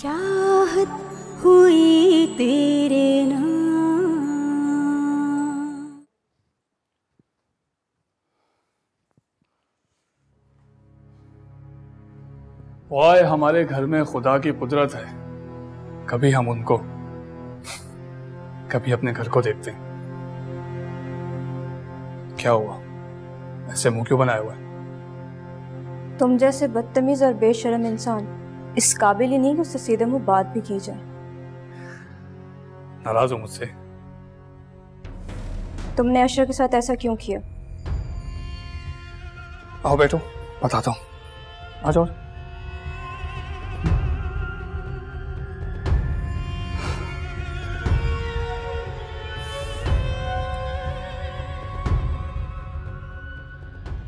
चाहत हुई तेरे नाम। वाह, हमारे घर में खुदा की कुदरत है। कभी हम उनको, कभी अपने घर को देखते हैं। क्या हुआ, ऐसे मुंह क्यों बनाया हुआ है? तुम जैसे बदतमीज और बेशर्म इंसान इस काबिल ही नहीं कि उससे सीधे मुंह बात भी की जाए। नाराज हो मुझसे? तुमने अशर के साथ ऐसा क्यों किया? आओ बैठो, बताता हूँ। आ जाओ।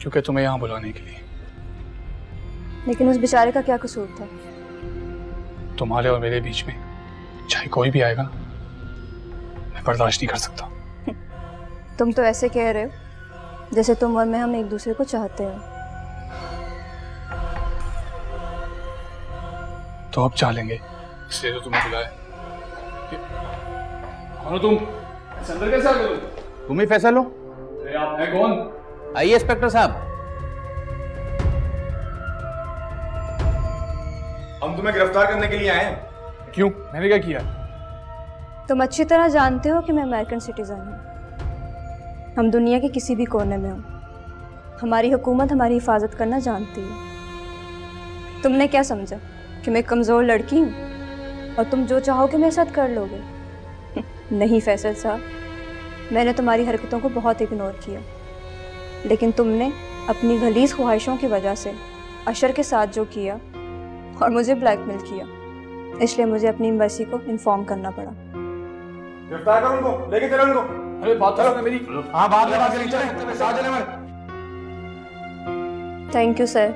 क्योंकि तुम्हें यहाँ बुलाने के लिए। लेकिन उस बेचारे का क्या कसूर था? तुम्हारे और मेरे बीच में चाहे कोई भी आएगा ना, मैं बर्दाश्त नहीं कर सकता। तुम तो ऐसे कह रहे हो जैसे तुम और मैं हम एक दूसरे को चाहते हो। तो अब चाह लेंगे, इसलिए तो तुम्हें बुलाया। कौन हो तुम? अंदर कैसे आ गए? तुम ही फैसला लो। अरे आप हैं कौन? आइए इंस्पेक्टर साहब। हम तुम्हें गिरफ्तार करने के लिए आए हैं। क्यों, मैंने क्या किया? तुम अच्छी तरह जानते हो कि मैं अमेरिकन सिटीजन हूँ। हम दुनिया के किसी भी कोने में हो, हमारी हुकूमत हमारी हिफाजत करना जानती है। तुमने क्या समझा कि मैं कमज़ोर लड़की हूँ और तुम जो चाहोगे मेरे साथ कर लोगे? नहीं फैसल साहब, मैंने तुम्हारी हरकतों को बहुत इग्नोर किया, लेकिन तुमने अपनी गलीज़ ख्वाहिशों की वजह से अशर के साथ जो किया और मुझे ब्लैकमेल किया, इसलिए मुझे अपनी एम्बेसी को इन्फॉर्म करना पड़ा। गिरफ्तार करो उनको, लेके चलो उनको। अरे बात करो मेरी। हाँ, बाद में बात करेंगे, चलें, साथ चलें हमारे। Thank you sir.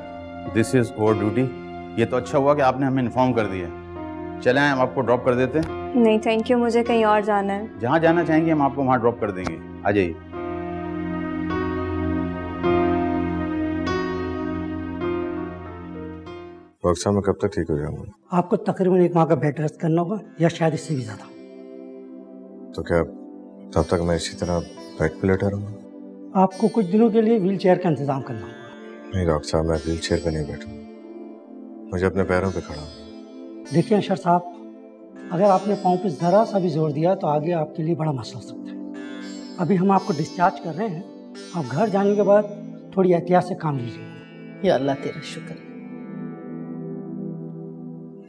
This is our duty. ये तो अच्छा हुआ कि आपने हमें इन्फॉर्म कर दिया। चलें, हम आपको ड्रॉप कर देते हैं। नहीं थैंक यू, मुझे कहीं और जाना है। जहाँ जाना चाहेंगे हम आपको वहाँ ड्रॉप कर देंगे। आ जाइए। डॉक्टर साहब, मैं कब तक ठीक हो जाऊंगा? आपको तकरीबन 1 माह का बेड रेस्ट करना होगा, या शायद इससे भी ज्यादा। तो क्या तब तक मैं इसी तरह बेड पे लेटा रहूंगा? आपको कुछ दिनों के लिए व्हील चेयर का इंतजाम करना होगा। नहीं डॉक्टर साहब, मैं व्हील चेयर पे नहीं बैठूंगा। मुझे अपने पैरों पे खड़ा होना। देखिए अशर साहब, अगर आपने पाँव पे जरा सा भी जोर दिया तो आगे आपके लिए बड़ा मसला हो सकता है। अभी हम आपको डिस्चार्ज कर रहे हैं, आप घर जाने के बाद थोड़ी एहतियात से काम लीजिए। या अल्लाह तेरा शुक्र।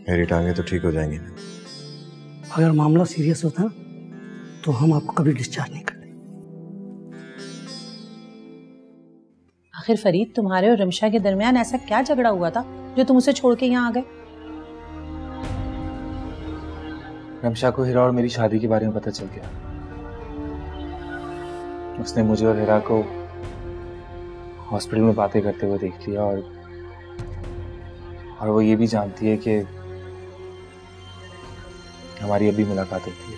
मेरी टांगें तो ठीक हो जाएंगी ना? अगर मामला सीरियस होता तो हम आपको कभी डिस्चार्ज नहीं करते। आखिर फरीद, तुम्हारे और रमशा के दरमियान ऐसा क्या झगड़ा हुआ था जो तुम उसे छोड़ के यहाँ आ गए? रमशा को हिरा और मेरी शादी के बारे में पता चल गया। उसने मुझे और हिरा को हॉस्पिटल में बातें करते हुए देख लिया, और वो ये भी जानती है कि हमारी अभी मुलाकात होती है।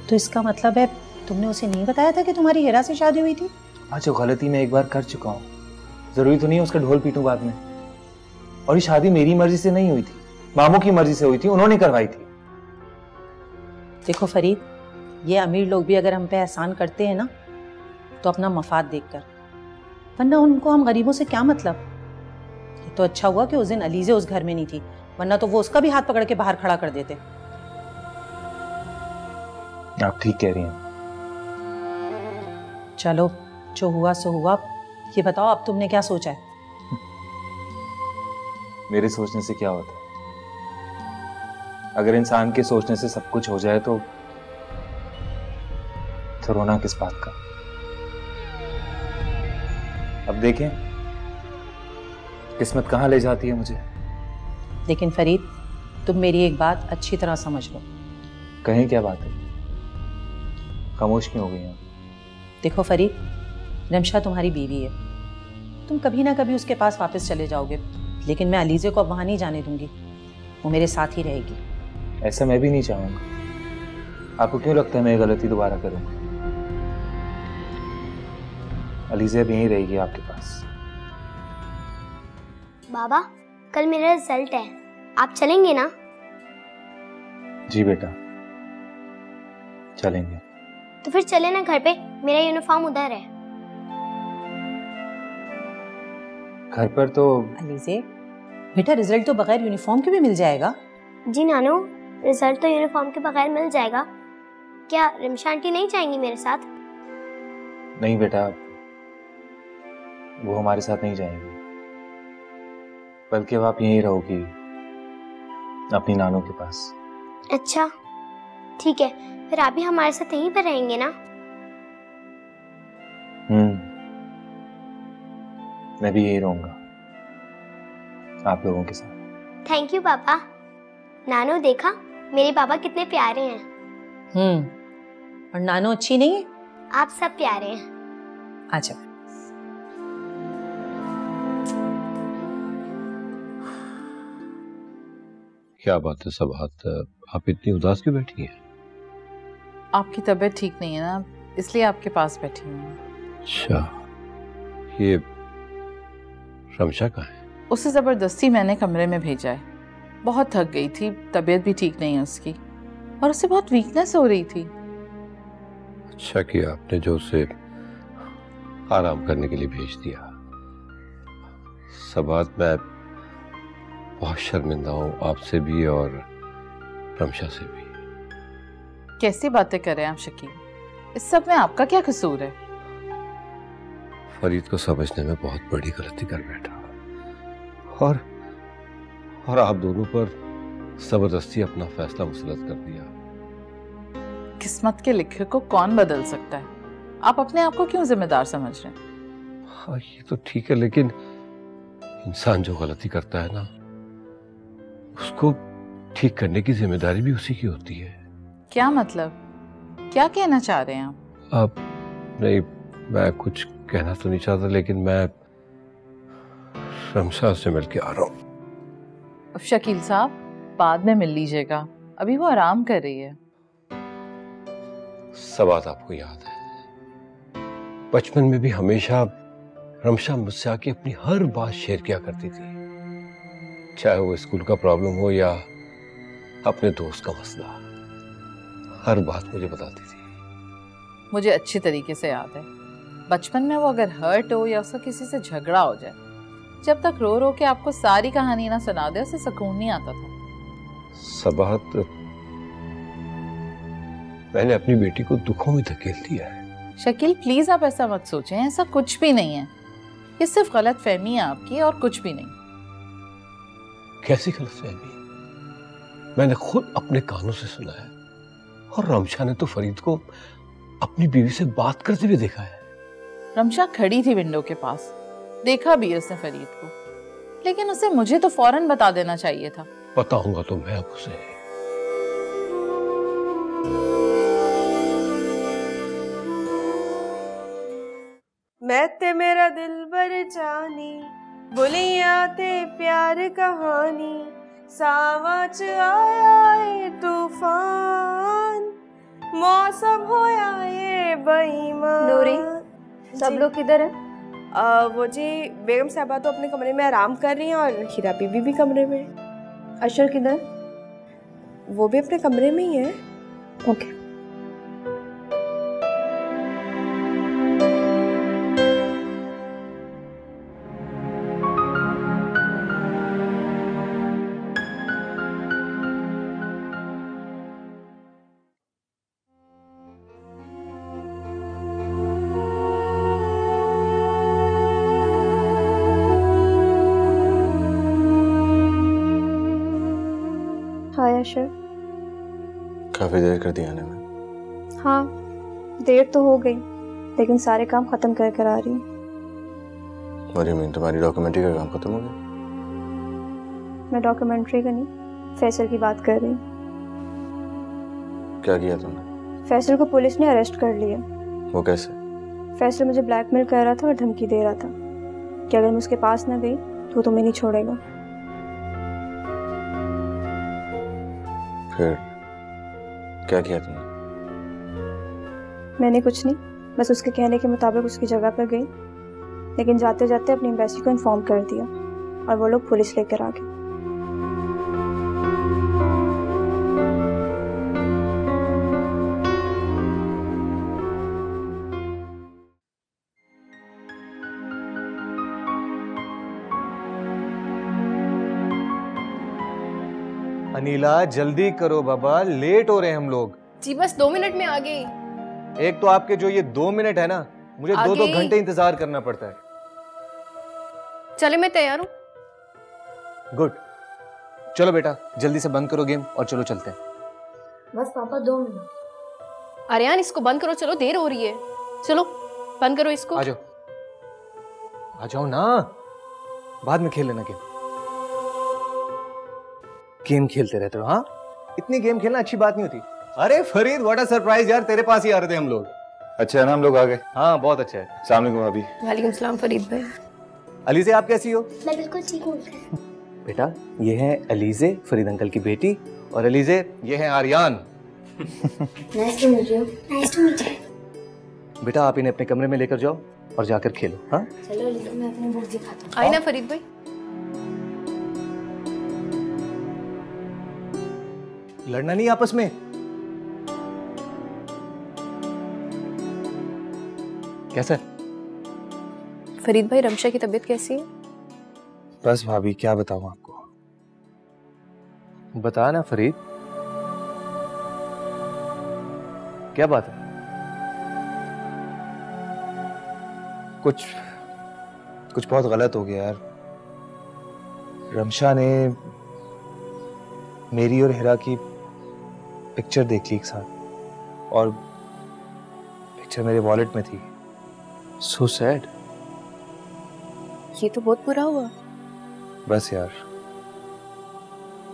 तो इसका मतलब है तुमने उसे नहीं बताया था कि तुम्हारी हिरा से शादी हुई थी? आज जो गलती मैं एक बार कर चुका हूँ, जरूरी तो नहीं है उसका ढोल पीटूं बाद में। और ये शादी मेरी मर्जी से नहीं हुई थी, मामू की मर्जी से हुई थी, उन्होंने करवाई थी। देखो फरीद, ये अमीर लोग भी अगर हम पे एहसान करते हैं ना तो अपना मफाद देखकर, वरना उनको हम गरीबों से क्या मतलब। ये तो अच्छा हुआ कि उस दिन अलीज़े उस घर में नहीं थी, वरना तो वो उसका भी हाथ पकड़ के बाहर खड़ा कर देते। आप ठीक कह रही हैं। चलो, जो हुआ सो हुआ। ये बताओ अब तुमने क्या सोचा है? मेरे सोचने से क्या होता है? अगर इंसान के सोचने से सब कुछ हो जाए तो रोना किस बात का? अब देखें किस्मत कहां ले जाती है मुझे। लेकिन फरीद, तुम मेरी एक बात अच्छी तरह समझ लो। कहीं क्या बात है? खामोश क्यों हो गई हैं? देखो फरीद, रमशा तुम्हारी बीवी है, तुम कभी ना कभी उसके पास वापस चले जाओगे, लेकिन मैं अलीज़े को अब वहां नहीं जाने दूंगी। वो मेरे साथ ही रहेगी। ऐसा मैं भी नहीं चाहूंगा। आपको क्यों लगता है मैं ये गलती दोबारा करूंगा? अलीज़े अब यहीं रहेगी आपके पास। बाबा, कल मेरा रिजल्ट है, आप चलेंगे ना? जी बेटा, चलेंगे। तो फिर चले ना घर पे, मेरा यूनिफॉर्म उधर है। घर पर तो अलीज़े, बेटा रिजल्ट तो बगैर यूनिफॉर्म के भी मिल जाएगा। जी नानू, रिजल्ट तो यूनिफॉर्म के बगैर मिल जाएगा। क्या रिमशा आंटी नहीं जाएंगी मेरे साथ? नहीं बेटा, वो हमारे साथ नहीं जाएंगी, बल्कि अब आप यहीं रहोगी अपनी नानू के पास। अच्छा ठीक है, फिर आप भी हमारे साथ यहीं पर रहेंगे ना? मैं भी यहीं रहूंगा आप लोगों के साथ। थैंक यू पापा। नानू देखा मेरे पापा कितने प्यारे हैं। और नानू अच्छी नहीं है? आप सब प्यारे हैं। अच्छा। क्या बात है सबात, आप इतनी उदास क्यों बैठी हैं? आपकी तबीयत ठीक नहीं है ना, इसलिए आपके पास बैठी हूँ। अच्छा, ये रमशा कहाँ है? उसे जबरदस्ती मैंने कमरे में भेजा है। बहुत थक गई थी, तबीयत भी ठीक नहीं है उसकी, और उसे बहुत वीकनेस हो रही थी। अच्छा किया आपने जो उसे आराम करने के लिए भेज दिया। सबात, मैं बहुत शर्मिंदा हूँ आपसे भी और रमशा से भी। कैसी बातें कर रहे हैं आप शकील? इस सब में आपका क्या कसूर है? फरीद को समझने में बहुत बड़ी गलती कर बैठा और आप दोनों पर जबरदस्ती अपना फैसला मुसलत कर दिया। किस्मत के लिखे को कौन बदल सकता है? आप अपने आप को क्यों जिम्मेदार समझ रहे हैं? हाँ ये तो ठीक है, लेकिन इंसान जो गलती करता है ना, उसको ठीक करने की जिम्मेदारी भी उसी की होती है। क्या मतलब? क्या कहना चाह रहे हैं आप? नहीं, मैं कुछ कहना तो नहीं चाहता, लेकिन मैं रमशा से मिल के आ रहा हूँ। शकील साहब, बाद में मिल लीजिएगा, अभी वो आराम कर रही है। सब बात आपको याद है, बचपन में भी हमेशा रमशा मुझसे आके अपनी हर बात शेयर किया करती थी, चाहे वो स्कूल का प्रॉब्लम हो या अपने दोस्त का मसला, हर बात मुझे बताती थी। मुझे अच्छी तरीके से याद है, बचपन में वो अगर हर्ट हो या उसका किसी से झगड़ा हो जाए, जब तक रो रो के आपको सारी कहानी ना सुना दे, उसे सुकून नहीं आता था। सबात, मैंने अपनी बेटी को दुखों में धकेल दिया है। शकील प्लीज आप ऐसा मत सोचें, ऐसा कुछ भी नहीं है। ये सिर्फ गलत फहमी है आपकी और कुछ भी नहीं। कैसी गलतफहमी? मैंने खुद अपने कानों से सुना है, और रमशा ने तो फरीद को अपनी बीवी से बात करते हुए देखा है। रमशा खड़ी थी विंडो के पास, देखा भी उसने फरीद को, लेकिन उसे मुझे तो फौरन बता देना चाहिए था। बताऊंगा तो मैं अब उसे। मैं ते मेरा दिल बर जानी, बोलिया ते प्यार कहानी, सावा च आया ए तूफान, मौसम होया ए बेईमान। नूरी, सब लोग किधर है? वो जी बेगम साहबा तो अपने कमरे में आराम कर रही हैं और हीरा बीबी भी कमरे में। अशर किधर? वो भी अपने कमरे में ही है। ओके। हाय अशर। काफी देर कर दी आने में। हाँ, देर तो हो गई, लेकिन सारे काम खत्म कर कर आ रही हूँ। और मीन तुम्हारी डॉक्यूमेंट्री का काम खत्म हो गया? मैं डॉक्यूमेंट्री का नहीं, फैसल की बात कर रही हूँ। क्या किया तुमने? फैसल को पुलिस ने अरेस्ट कर लिया। वो कैसे? फैसल मुझे ब्लैकमेल कर रहा था और धमकी दे रहा था कि अगर मैं उसके पास ना गई तो वो तुम्हें नहीं छोड़ेगा। फिर क्या किया तुमने? मैंने कुछ नहीं, बस उसके कहने के मुताबिक उसकी जगह पर गई, लेकिन जाते जाते अपनी एम्बेसी को इन्फॉर्म कर दिया और वो लोग पुलिस लेकर आ गए। अनिला जल्दी करो बाबा, लेट हो रहे हैं हम लोग। जी बस 2 मिनट में आ गई। एक तो आपके जो ये 2 मिनट है ना, मुझे 2-2 घंटे इंतजार करना पड़ता है। चले मैं तैयार हूँ। गुड, चलो बेटा जल्दी से बंद करो गेम और चलो चलते हैं। बस पापा 2 मिनट। आर्यन इसको बंद करो, चलो देर हो रही है। चलो बंद करो इसको। आ जाओ ना, बाद में खेल लेना गेम। गेम खेलते रहते हो हाँ? इतनी गेम खेलना अच्छी बात नहीं होती। अरे फरीद व्हाट अ सरप्राइज यार, तेरे पास ही आ रहे थे हम लोग। अच्छा है ना हम लोग आ गए? हाँ बहुत अच्छा है। अस्सलाम वालेकुम भाभी। वालेकुम सलाम फरीद भाई। अलीज़े आप कैसी हो? मैं बिल्कुल ठीक हूँ। बेटा ये है अलीज़े, फरीद अंकल की बेटी, और अलीज़े ये है Aryan. Nice to meet you. Nice to meet you. बेटा आप इन्हें अपने कमरे में लेकर जाओ और जाकर खेलो। हाँ चलो लेकिन मैं अपनी बुक दिखाता हूँ। आई ना फरीद भाई। लड़ना नहीं आपस में। कैसा? फरीद भाई रमशा की तबीयत कैसी है? बस भाभी क्या बताऊं आपको। बता ना फरीद, क्या बात है? कुछ बहुत गलत हो गया यार। रमशा ने मेरी और हिरा की पिक्चर देख ली एक साथ, और पिक्चर मेरे वॉलेट में थी। So sad. ये तो बहुत बुरा हुआ। बस यार,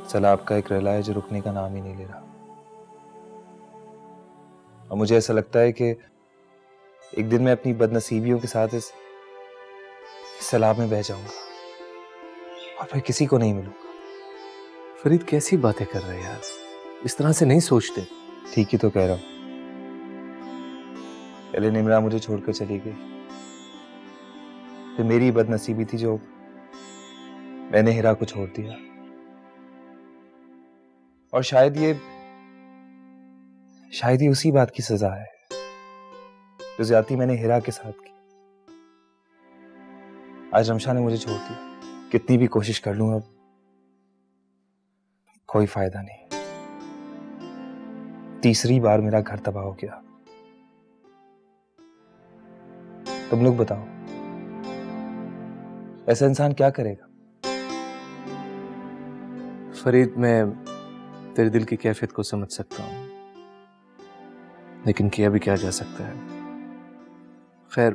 सलाब का एक रेला है जो रुकने का नाम ही नहीं ले रहा। और मुझे ऐसा लगता है कि एक दिन मैं अपनी बदनसीबियों के साथ इस सैलाब में बह जाऊंगा और फिर किसी को नहीं मिलूंगा। फरीद कैसी बातें कर रहे हैं यार, इस तरह से नहीं सोचते। ठीक ही तो कह रहा हूं। पहले निमरा मुझे छोड़कर चली गई, फिर मेरी बदनसीबी थी जो मैंने हिरा को छोड़ दिया। और शायद ये उसी बात की सजा है जो ज्यादती मैंने हिरा के साथ की। आज रमशा ने मुझे छोड़ दिया। कितनी भी कोशिश कर लूं अब कोई फायदा नहीं। तीसरी बार मेरा घर तबाह हो गया। तुम लोग बताओ, ऐसा इंसान क्या करेगा? फरीद मैं तेरे दिल की कैफियत को समझ सकता हूं, लेकिन किया भी क्या जा सकता है। खैर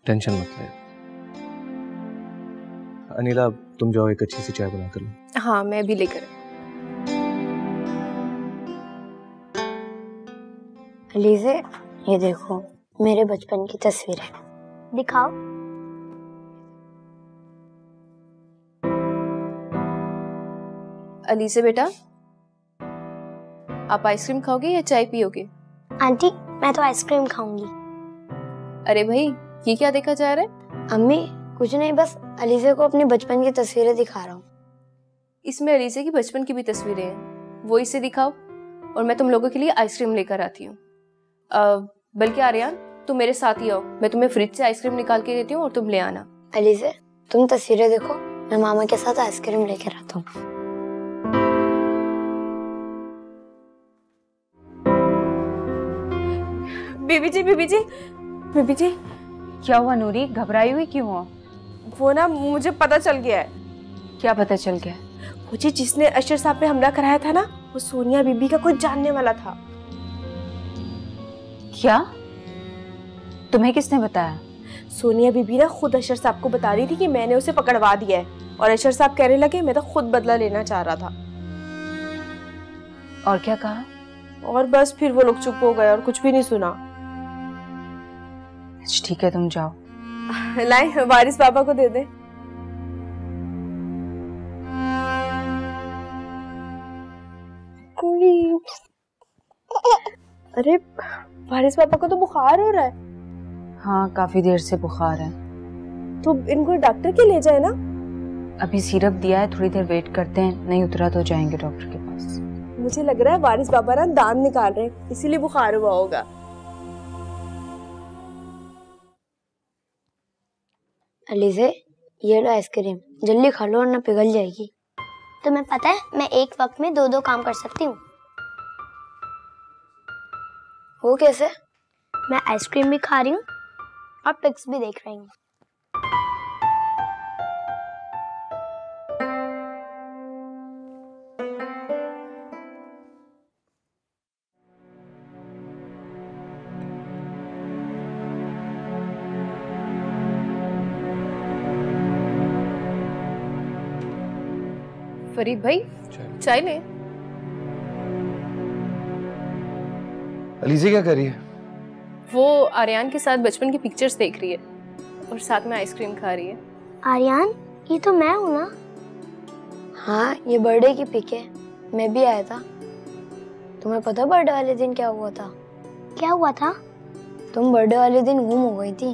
टेंशन मत ले। अनिला तुम जाओ, एक अच्छी सी चाय बना कर लो। हाँ मैं भी लेकर। अलीज़े ये देखो मेरे बचपन की तस्वीरें। दिखाओ। अलीज़े बेटा, आप आइसक्रीम खाओगे या चाय पियोगे? आंटी मैं तो आइसक्रीम खाऊंगी। अरे भाई ये क्या देखा जा रहा है? अम्मी कुछ नहीं, बस अलीज़े को अपने बचपन की तस्वीरें दिखा रहा हूँ। इसमें अलीज़े की बचपन की भी तस्वीरें हैं, वो इसे दिखाओ और मैं तुम लोगों के लिए आइसक्रीम लेकर आती हूँ। बल्कि आर्यन तुम मेरे साथ ही आओ, मैं तुम्हें फ्रिज से आइसक्रीम निकाल के देती हूँ और तुम ले आना। अलीज़े तुम तस्वीरें देखो, मैं मामा के साथ आइसक्रीम लेकर आता हूँ। बीबी जी बीबी जी बीबी जी। क्या हुआ नूरी, घबराई हुई क्यों हो? वो ना मुझे पता चल गया है। क्या पता चल गया? मुझे जिसने अशर साहब पे हमला कराया था ना, वो सोनिया बीबी का कुछ जानने वाला था। क्या? तुम्हें किसने बताया? सोनिया बीबी ना खुद अशर साहब को बता रही थी कि मैंने उसे पकड़वा दिया है, और अशर साहब कहने लगे मैं तो खुद बदला लेना चाह रहा था। और क्या कहा? और बस फिर वो लोग चुप हो गए और कुछ भी नहीं सुना। ठीक है तुम जाओ। लाए वारिस पापा को दे दे। अरे वारिस पापा को तो बुखार हो रहा है। हाँ काफी देर से बुखार है। तो इनको डॉक्टर के ले जाए ना। अभी सिरप दिया है, थोड़ी देर वेट करते हैं, नहीं उतरा तो जाएंगे डॉक्टर के पास। मुझे लग रहा है वारिस बाबा ना दांत निकाल रहे हैं, इसीलिए बुखार हुआ होगा। अलीज़े ये लो आइसक्रीम, जल्दी खा लो वरना पिघल जाएगी। तुम्हें पता है मैं एक वक्त में 2-2 काम कर सकती हूँ। वो कैसे? मैं आइसक्रीम भी खा रही हूँ और पिक्स भी देख रही हूँ। फरीद भाई चाय ले। अलीज़ा क्या कर रही है? वो आर्यान के साथ बचपन की पिक्चर्स देख रही है और साथ में आइसक्रीम खा रही है। आर्यान, ये तो मैं हूँ ना? हाँ, ये बर्थडे की पिक है, मैं भी आया था। तुम्हें पता बर्थडे वाले दिन क्या हुआ था? क्या हुआ था? तुम बर्थडे वाले दिन गुम हो गई थी।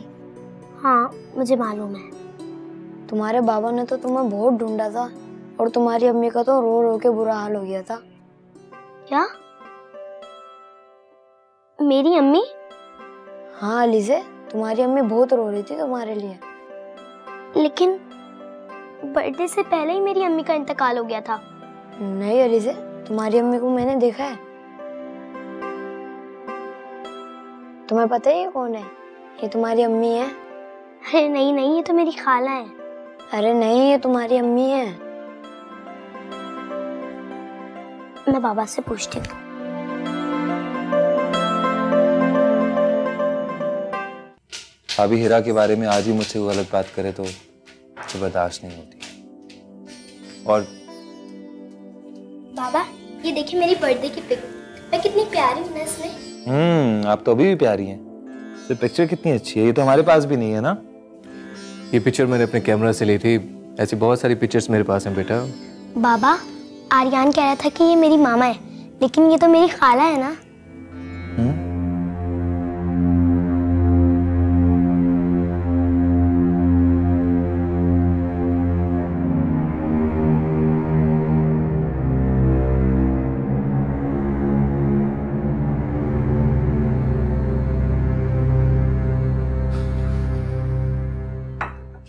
हाँ, मुझे मालूम है। तुम्हारे बाबा ने तो तुम्हें बहुत ढूंढा था और तुम्हारी अम्मी का तो रो रो के बुरा हाल हो गया था। क्या? मेरी अम्मी? हाँ अलीज़ा, तुम्हारी अम्मी बहुत रो रही थी तुम्हारे लिए। लेकिन बर्थडे से पहले ही मेरी अम्मी का इंतकाल हो गया था। नहीं अलीज़ा, तुम्हारी अम्मी को मैंने देखा है। तुम्हें पता है ये कौन है? ये तुम्हारी अम्मी है। अरे नहीं नहीं, ये तो मेरी खाला है। अरे नहीं, ये तुम्हारी अम्मी है। मैं बाबा से पूछती हूँ। भाभी हीरा के बारे में आज ही मुझसे गलत बात करे तो बर्दाश्त नहीं होती। और बाबा, ये देखिए मेरी बर्थडे की पिक। मैं कितनी प्यारी हूँ ना इसमें। आप तो अभी भी प्यारी हैं। तो पिक्चर कितनी अच्छी है, ये तो हमारे पास भी नहीं है ना। ये पिक्चर मैंने अपने कैमरा से ली थी। ऐसी बहुत सारी पिक्चर्स मेरे पास हैं बेटा। बाबा, आर्यान कह रहा था कि ये मेरी मामा है, लेकिन ये तो मेरी खाला है ना।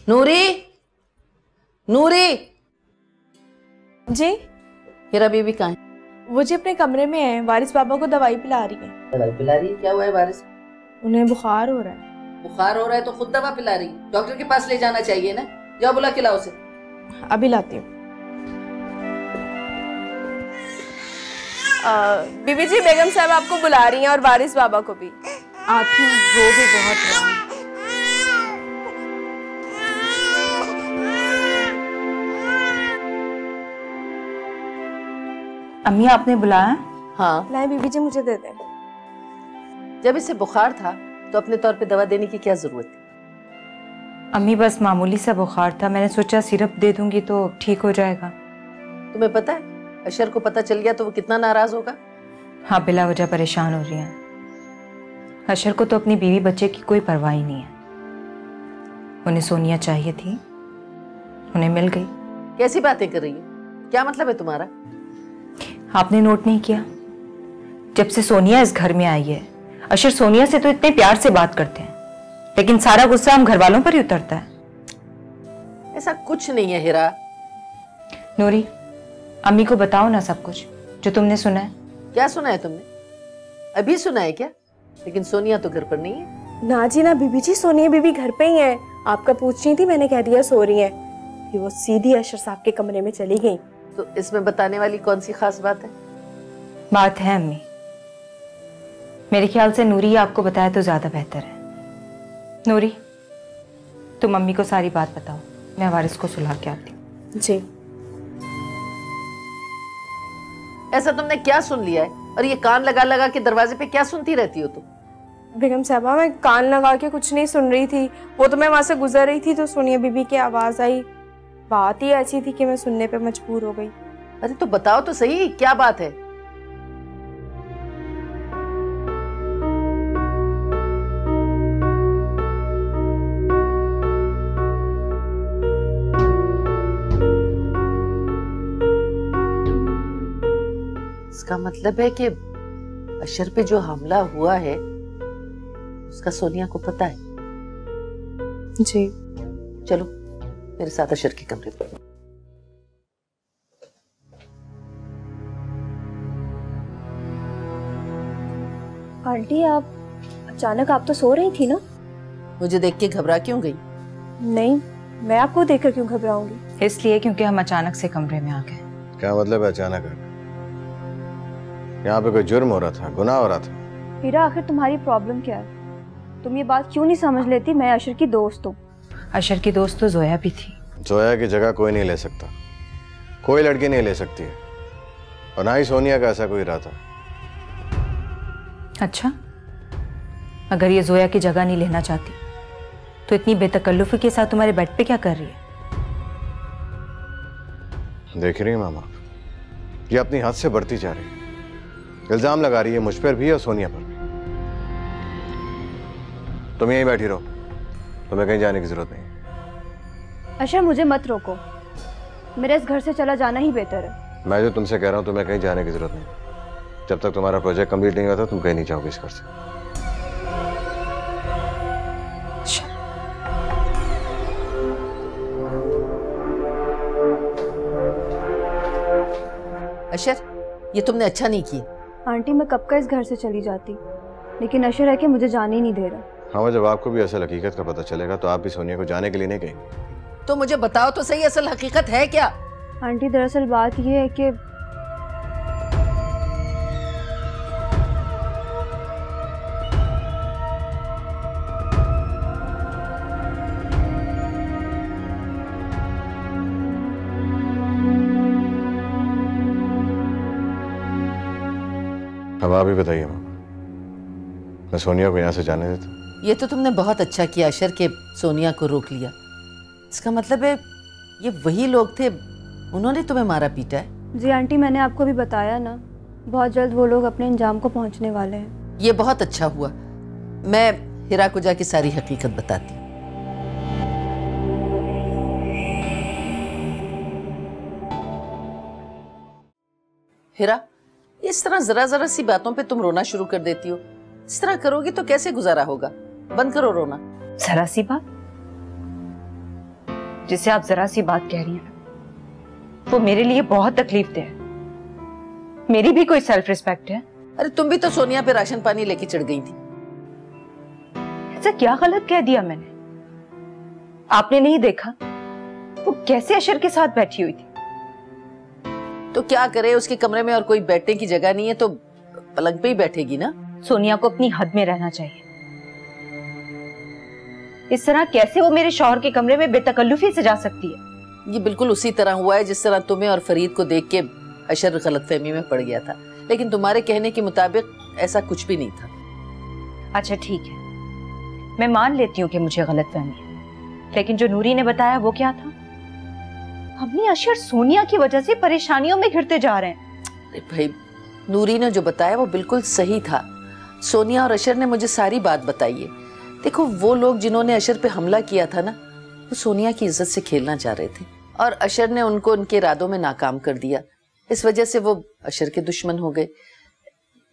नूरी, नूरी जी। हीरा बीबी कहाँ है? वो जी अपने कमरे में है, वारिस बाबा को दवाई पिला रही है। दवाई पिला रही है? क्या हुआ है वारिस? उन्हें बुखार हो रहा है। बुखार हो रहा है तो खुद दवा पिला रही है। डॉक्टर के पास ले जाना चाहिए ना। जाओ बुला के लाओ उसे। अभी लाती हूँ। बीबी जी, बेगम साहब आपको बुला रही हैं और वारिस बाबा को भी। आती हूँ, वो भी बहुत रहा है। अम्मी आपने बुलाया? हाँ। लाए बीबी जी, मुझे दे दें। जब इसे बुखार था तो अपने तौर पे दवा देने की क्या जरूरत थी? अम्मी बस मामूली सा बुखार था, मैंने सोचा सिरप दे दूंगी तो ठीक हो जाएगा। तुम्हें पता है अशर को पता चल गया तो वो कितना नाराज होगा? हाँ, बिला वजह परेशान हो रही हैं। अशर को तो अपनी बीवी बच्चे की कोई परवाह ही नहीं है। उन्हें सोनिया चाहिए थी, उन्हें मिल गई। कैसी बातें कर रही हो? क्या मतलब है तुम्हारा? आपने नोट नहीं किया? जब से सोनिया इस घर में आई है, अशर सोनिया से तो इतने प्यार से बात करते हैं, लेकिन सारा गुस्सा हम घर वालों पर ही उतरता है। ऐसा कुछ नहीं है हीरा। नूरी, अम्मी को बताओ ना सब कुछ जो तुमने सुना है। क्या सुना है तुमने? अभी सुना है क्या? लेकिन सोनिया तो घर पर नहीं है। ना जी ना बीबी जी, सोनिया बीबी घर पे ही है। आपका पूछ रही थी, मैंने कह दिया सो रही है। फिर वो सीधी अशर साहब के कमरे में चली गई। तो इसमें बताने वाली कौन सी खास बात है? बात है अम्मी, मेरे ख्याल से नूरी आपको बताया तो ज्यादा बेहतर है। नूरी, तुम मम्मी को सारी बात बताओ, मैं वारिस को सुला के आती हूँ। जी। ऐसा तुमने क्या सुन लिया है? और ये कान लगा लगा के दरवाजे पे क्या सुनती रहती हो तुम? बेगम साहबा, मैं कान लगा के कुछ नहीं सुन रही थी। वो तो मैं वहां से गुजर रही थी तो सोनिया बीबी की आवाज आई। बात ही ऐसी थी कि मैं सुनने पे मजबूर हो गई। अरे तो बताओ तो सही, क्या बात है? इसका मतलब है कि अशर पे जो हमला हुआ है उसका सोनिया को पता है। जी। चलो मेरे साथ अशर के कमरे पर। आंटी आप अचानक आप तो सो रही थी ना? मुझे देख के घबरा क्यों गई? नहीं, मैं आपको देखकर क्यों घबराऊंगी? इसलिए क्योंकि हम अचानक से कमरे में आ गए। क्या मतलब है अचानक? यहाँ पे कोई जुर्म हो रहा था, गुनाह हो रहा था? हीरा, आखिर तुम्हारी प्रॉब्लम क्या है? तुम ये बात क्यों नहीं समझ लेती? मैं अशर की दोस्त हूँ। अशर की दोस्त तो जोया भी थी। जोया की जगह कोई नहीं ले सकता, कोई लड़की नहीं ले सकती है, और ना ही सोनिया का ऐसा कोई इरादा। अच्छा, अगर ये जोया की जगह नहीं लेना चाहती तो इतनी बेतकल्लुफी के साथ तुम्हारे बेड पे क्या कर रही है? देख रही है मामा, ये अपनी हद से बढ़ती जा रही है, इल्जाम लगा रही है मुझ पर भी और सोनिया पर भी। तुम यहीं बैठी रहो, तुम्हें कहीं जाने की जरूरत नहीं। अशर, मुझे मत रोको, मेरे इस घर से चला जाना ही बेहतर है। मैं जो तुमसे कह रहा हूँ, तुम्हें कहीं जाने की जरूरत नहीं। जब तक तुम्हारा प्रोजेक्ट कंप्लीट नहीं होता तुम कहीं नहीं जाओगे इस घर से। अशर, ये तुमने अच्छा नहीं किया। आंटी, मैं कब का इस घर से चली जाती, लेकिन अशर है कि मुझे जाने ही नहीं दे रहा। हाँ, जब आपको भी असल हकीकत का पता चलेगा तो आप भी सोनिया को जाने के लिए नहीं कहेंगे। तो मुझे बताओ तो सही, असल हकीकत है क्या? आंटी, दरअसल बात ये है कि अब आप ही बताइए माँ, मैं सोनिया को यहाँ से जाने देता? ये तो तुमने बहुत अच्छा किया अशर के सोनिया को रोक लिया। इसका मतलब है ये वही लोग थे, उन्होंने तुम्हें मारा पीटा है? जी आंटी, मैंने आपको भी बताया ना, बहुत जल्द वो लोग अपने अंजाम को पहुंचने वाले हैं। ये बहुत अच्छा हुआ, मैं हिरा को जाके सारी हकीकत बताती हूँ। हिरा, इस तरह जरा जरा सी बातों पे तुम रोना शुरू कर देती हो। इस तरह करोगी तो कैसे गुजारा होगा? बंद करो रोना। जरा सी बात? जिसे आप जरा सी बात कह रही हैं वो मेरे लिए बहुत तकलीफ दे है। मेरी भी कोई सेल्फ रिस्पेक्ट है। अरे तुम भी तो सोनिया पे राशन पानी लेके चढ़ गई थी। ऐसा क्या गलत कह दिया मैंने? आपने नहीं देखा वो कैसे अशर के साथ बैठी हुई थी? तो क्या करे, उसके कमरे में और कोई बैठने की जगह नहीं है तो पलंग पे ही बैठेगी ना। सोनिया को अपनी हद में रहना चाहिए। इस तरह कैसे वो मेरे शौहर के कमरे में बेतकल्लुफी से जा सकती है? ये बिल्कुल उसी तरह हुआ है जिस तरह तुम्हें और फरीद को देख के अशर गलतफहमी में पड़ गया था, लेकिन तुम्हारे कहने के मुताबिक ऐसा कुछ भी नहीं था। अच्छा ठीक है, मैं मान लेती हूँ कि मुझे गलतफहमी है, लेकिन जो नूरी ने बताया वो क्या था? अम्मी, अशर सोनिया की वजह से परेशानियों में घिरते जा रहे हैं। अरे भाई, नूरी ने जो बताया वो बिल्कुल सही था। सोनिया और अशर ने मुझे सारी बात बताई है। देखो, वो लोग जिन्होंने अशर पे हमला किया था ना, वो सोनिया की इज्जत से खेलना चाह रहे थे और अशर ने उनको उनके इरादों में नाकाम कर दिया। इस वजह से वो अशर के दुश्मन हो गए,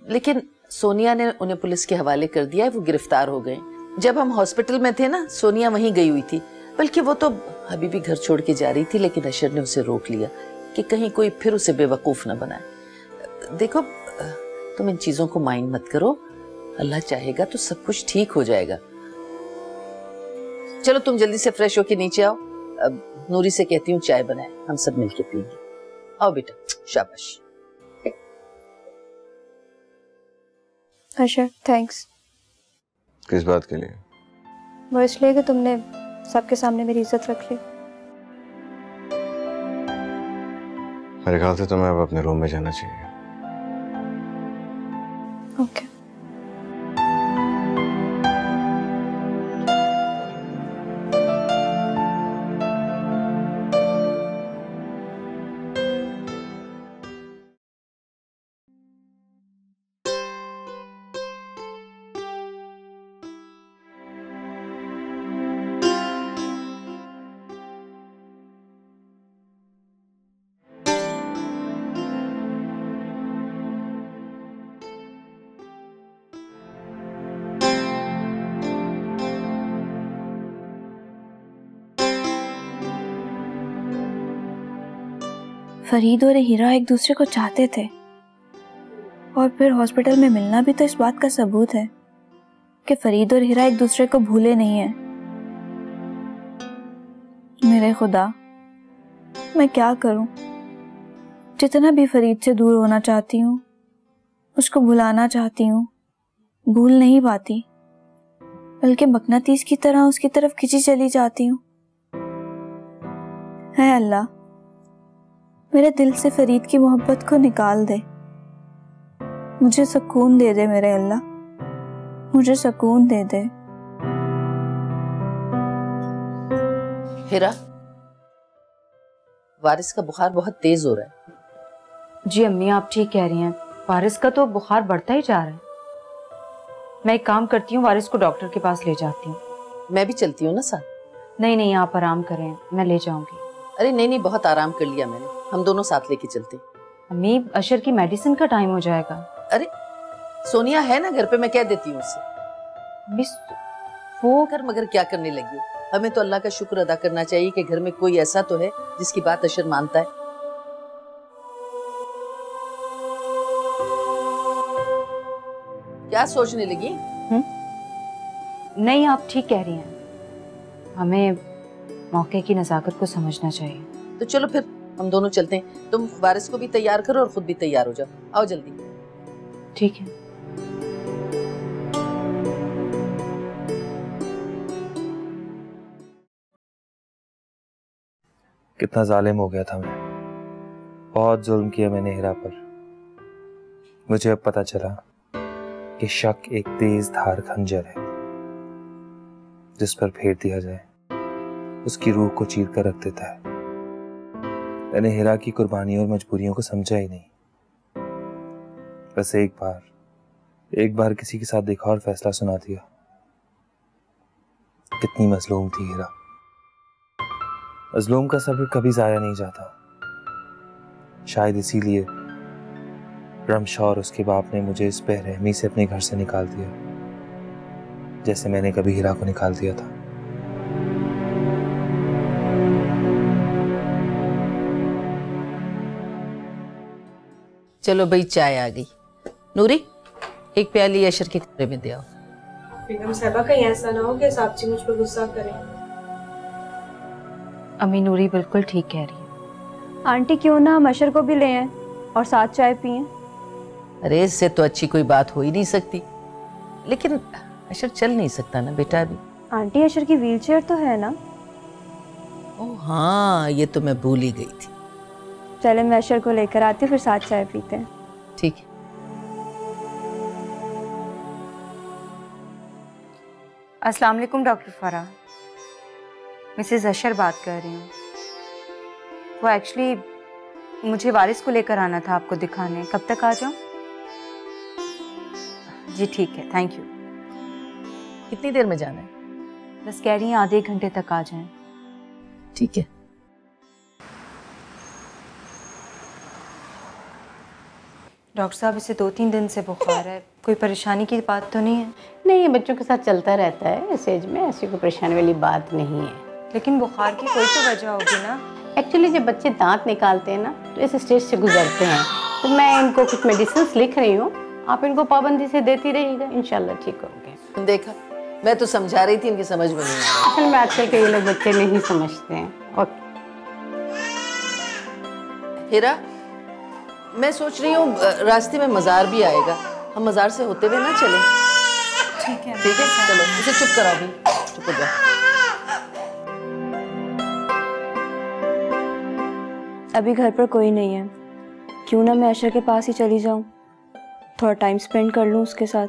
लेकिन सोनिया ने उन्हें पुलिस के हवाले कर दिया है, वो गिरफ्तार हो गए। जब हम हॉस्पिटल में थे ना, सोनिया वहीं गई हुई थी, बल्कि वो तो अभी भी घर छोड़ के जा रही थी, लेकिन अशर ने उसे रोक लिया कि कहीं कोई फिर उसे बेवकूफ न बनाए। देखो, तुम इन चीजों को माइंड मत करो, अल्लाह चाहेगा तो सब कुछ ठीक हो जाएगा। चलो तुम जल्दी से फ्रेश होके नीचे आओ, अब नूरी से कहती हूँ चाय बनाए, हम सब मिलके पिएंगे। आओ बेटा, शाबाश। अशर, थैंक्स। किस बात के लिए? वो इसलिए कि तुमने सबके सामने मेरी इज्जत रख ली। मेरे ख्याल से तुम्हें अब अपने रूम में जाना चाहिए। ओके। फरीद और हीरा एक दूसरे को चाहते थे और फिर हॉस्पिटल में मिलना भी तो इस बात का सबूत है कि फरीद और हिरा एक दूसरे को भूले नहीं हैं। मेरे खुदा, मैं क्या करूं? जितना भी फरीद से दूर होना चाहती हूँ, उसको भुलाना चाहती हूँ, भूल नहीं पाती, बल्कि मकनातीस की तरह उसकी तरफ खिंची चली जाती हूँ। है अल्लाह, मेरे दिल से फरीद की मोहब्बत को निकाल दे, मुझे सुकून दे दे मेरे अल्लाह, मुझे सुकून दे दे। हिरा, वारिस का बुखार बहुत तेज हो रहा है। जी अम्मी, आप ठीक कह रही हैं, वारिस का तो बुखार बढ़ता ही जा रहा है। मैं एक काम करती हूँ, वारिस को डॉक्टर के पास ले जाती हूँ। मैं भी चलती हूँ ना साथ। नहीं नहीं, आप आराम करें, मैं ले जाऊंगी। अरे नहीं नहीं, बहुत आराम कर लिया मैंने, हम दोनों साथ लेके चलते। अम्मी, अशर की मेडिसिन का टाइम हो जाएगा। अरे सोनिया है ना घर पे, मैं कह देती हूँ उससे। मिस वो कर मगर क्या करने लगी? हमें तो अल्लाह का शुक्र अदा करना चाहिए कि घर में कोई ऐसा तो है जिसकी बात अशर मानता है। क्या सोचने लगी? नहीं, आप ठीक कह रही हैं, हमें मौके की नजाकत को समझना चाहिए। तो चलो फिर हम दोनों चलते हैं। तुम वारिस को भी तैयार करो और खुद भी तैयार हो जाओ। आओ जल्दी। ठीक है। कितना जालिम हो गया था मैं, बहुत जुल्म किया मैंने हिरा पर। मुझे अब पता चला कि शक एक तेज धार खंजर है, जिस पर फेर दिया जाए उसकी रूह को चीर कर रख देता है। मैंने हिरा की कुर्बानी और मजबूरियों को समझा ही नहीं। बस एक बार किसी के साथ देखा और फैसला सुना दिया। कितनी मजलूम थी हिरा। मजलूम का सब्र कभी जाया नहीं जाता। शायद इसीलिए रमशा और उसके बाप ने मुझे इस बेरहमी से अपने घर से निकाल दिया, जैसे मैंने कभी हिरा को निकाल दिया था। चलो भाई, चाय आ गई। नूरी, एक प्याली अशर के कमरे में दे आओ। बेगम साहबा, कहीं ऐसा ना हो कि साहब जी मुझ पर गुस्सा करें। अम्मी, नूरी बिल्कुल ठीक कह रही है। आंटी, क्यों ना हम अशर को भी ले आएं और साथ चाय पिएं? अरे इससे तो अच्छी कोई बात हो ही नहीं सकती, लेकिन अशर चल नहीं सकता ना बेटा अभी। आंटी, अशर की व्हीलचेयर तो है ना? ओह हाँ, ये तो मैं भूल ही गई थी। चले, मैं अशर को लेकर आती हूँ, फिर साथ चाय पीते हैं। ठीक है। अस्सलाम वालेकुम डॉक्टर फराह, मिसेस अशर बात कर रही हूँ। वो एक्चुअली मुझे वारिस को लेकर आना था आपको दिखाने। कब तक आ जाऊँ? जी ठीक है, थैंक यू। कितनी देर में जाना है? बस कह रही हैं आधे घंटे तक आ जाएं। ठीक है। डॉक्टर साहब, इसे 2-3 दिन से बुखार है, कोई परेशानी की बात तो नहीं है? नहीं, ये बच्चों के साथ चलता रहता है, इस एज में ऐसी कोई परेशानी वाली बात नहीं है। लेकिन बुखार की कोई तो वजह होगी ना? एक्चुअली जब बच्चे दांत निकालते हैं ना, तो इस स्टेज से गुजरते हैं। तो मैं इनको कुछ मेडिसिन लिख रही हूँ, आप इनको पाबंदी से देती रहिएगा, इंशाल्लाह ठीक होंगे। देखा, मैं तो समझा रही थी, इनकी समझ में नहीं आ रहा। असल में आजकल के ये लोग बच्चे नहीं समझते हैं। ओके हिरा, मैं सोच रही हूँ रास्ते में मज़ार भी आएगा, हम मज़ार से होते हुए ना चलें? ठीक है। ठीक है, चलो इसे चुप कराओ भी, चुप हो जा। अभी घर पर कोई नहीं है, क्यों ना मैं अशर के पास ही चली जाऊं, थोड़ा टाइम स्पेंड कर लूं उसके साथ।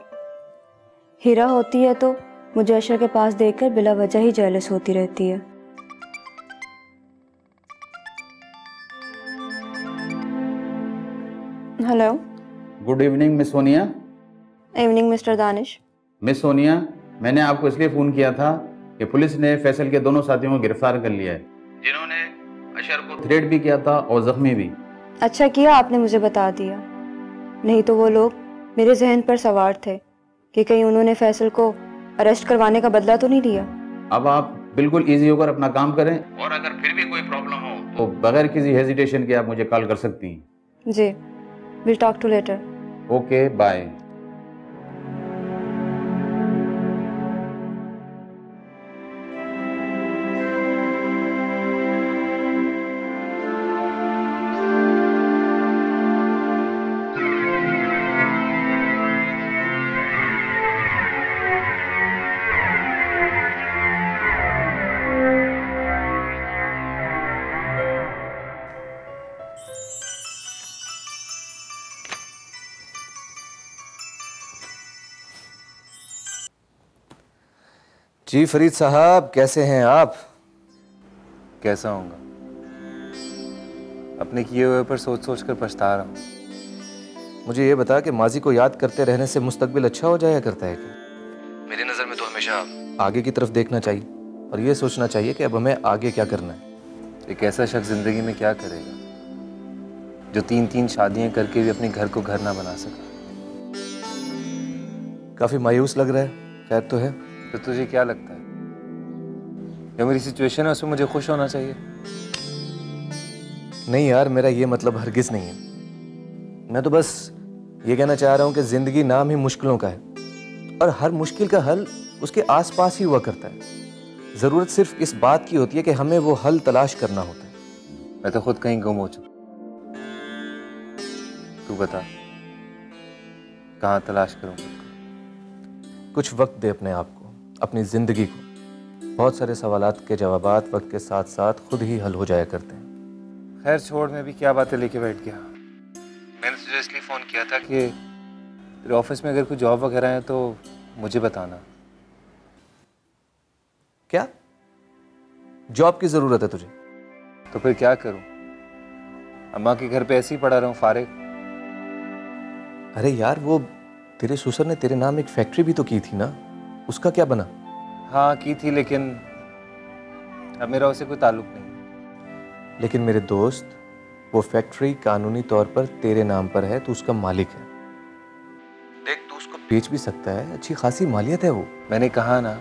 हिरा होती है तो मुझे अशर के पास देखकर बिला वजह ही जेलस होती रहती है। Hello. Good evening miss Sonia. Evening mister Danish. Miss Sonia, मैंने आपको इसलिए फ़ोन किया था कि पुलिस ने फैसल के दोनों साथियों को गिरफ्तार कर लिया है, जिन्होंने अशर को थ्रेट भी किया था और जख्मी भी। अच्छा किया आपने मुझे बता दिया, नहीं तो वो लोग मेरे जहन पर सवार थे कि कहीं उन्होंने फैसल को अरेस्ट करवाने का बदला तो नहीं लिया। अब आप बिल्कुल इजी होकर अपना काम करें, और अगर फिर भी कोई प्रॉब्लम हो तो बगैर किसी हेजिटेशन के आप मुझे कॉल कर सकती हैं। जी, will talk to later. Okay bye. जी फरीद साहब, कैसे हैं आप? कैसा होऊंगा, अपने किए हुए पर सोच सोच कर पछता रहा हूँ। मुझे ये बता कि माजी को याद करते रहने से मुस्तकबिल अच्छा हो जाया करता है क्या? मेरी नज़र में तो हमेशा आगे की तरफ देखना चाहिए और ये सोचना चाहिए कि अब हमें आगे क्या करना है। एक ऐसा शख्स जिंदगी में क्या करेगा जो 3-3 शादियां करके भी अपने घर को घर ना बना सका? काफी मायूस लग रहा है। खैर तो है। तो तुझे क्या लगता है, जो मेरी सिचुएशन है उसमें मुझे खुश होना चाहिए? नहीं यार, मेरा ये मतलब हरगिज नहीं है। मैं तो बस ये कहना चाह रहा हूँ कि जिंदगी नाम ही मुश्किलों का है और हर मुश्किल का हल उसके आसपास ही हुआ करता है। जरूरत सिर्फ इस बात की होती है कि हमें वो हल तलाश करना होता है। मैं तो खुद कहीं गुम हो चुका। तू बता, कहाँ तलाश करूँ? कुछ वक्त दे अपने आप को, अपनी जिंदगी को। बहुत सारे सवालात के जवाबात वक्त के साथ साथ खुद ही हल हो जाया करते हैं। खैर छोड़, मैं भी क्या बातें लेके बैठ गया। मैंने तुझे इसलिए फ़ोन किया था कि तेरे ऑफिस में अगर कोई जॉब वगैरह है तो मुझे बताना। क्या जॉब की ज़रूरत है तुझे? तो फिर क्या करूं? अम्मा के घर पे ऐसे ही पड़ा रहूं फारिग? अरे यार, वो तेरे ससुर ने तेरे नाम एक फैक्ट्री भी तो की थी ना, उसका क्या बना? हाँ की थी, लेकिन अब मेरा उससे कोई ताल्लुक नहीं। लेकिन मेरे दोस्त, वो फैक्ट्री कानूनी तौर पर तेरे नाम पर है, तू उसका मालिक है। देख, तू उसको बेच भी सकता है, अच्छी खासी मालियत है वो। मैंने कहा ना,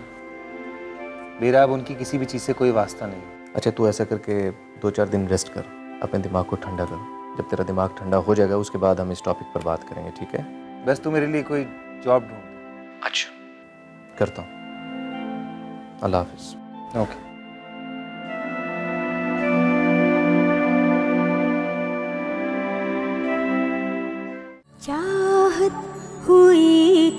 मेरा अब उनकी किसी भी चीज़ से कोई वास्ता नहीं। अच्छा, तू ऐसा करके 2-4 दिन रेस्ट कर, अपने दिमाग को ठंडा कर। जब तेरा दिमाग ठंडा हो जाएगा उसके बाद हम इस टॉपिक पर बात करेंगे, ठीक है? बस तू मेरे लिए कोई जॉब ढूंढ। अच्छा, करता हूँ। अल्लाह हाफिज। ओके। चाहत हुई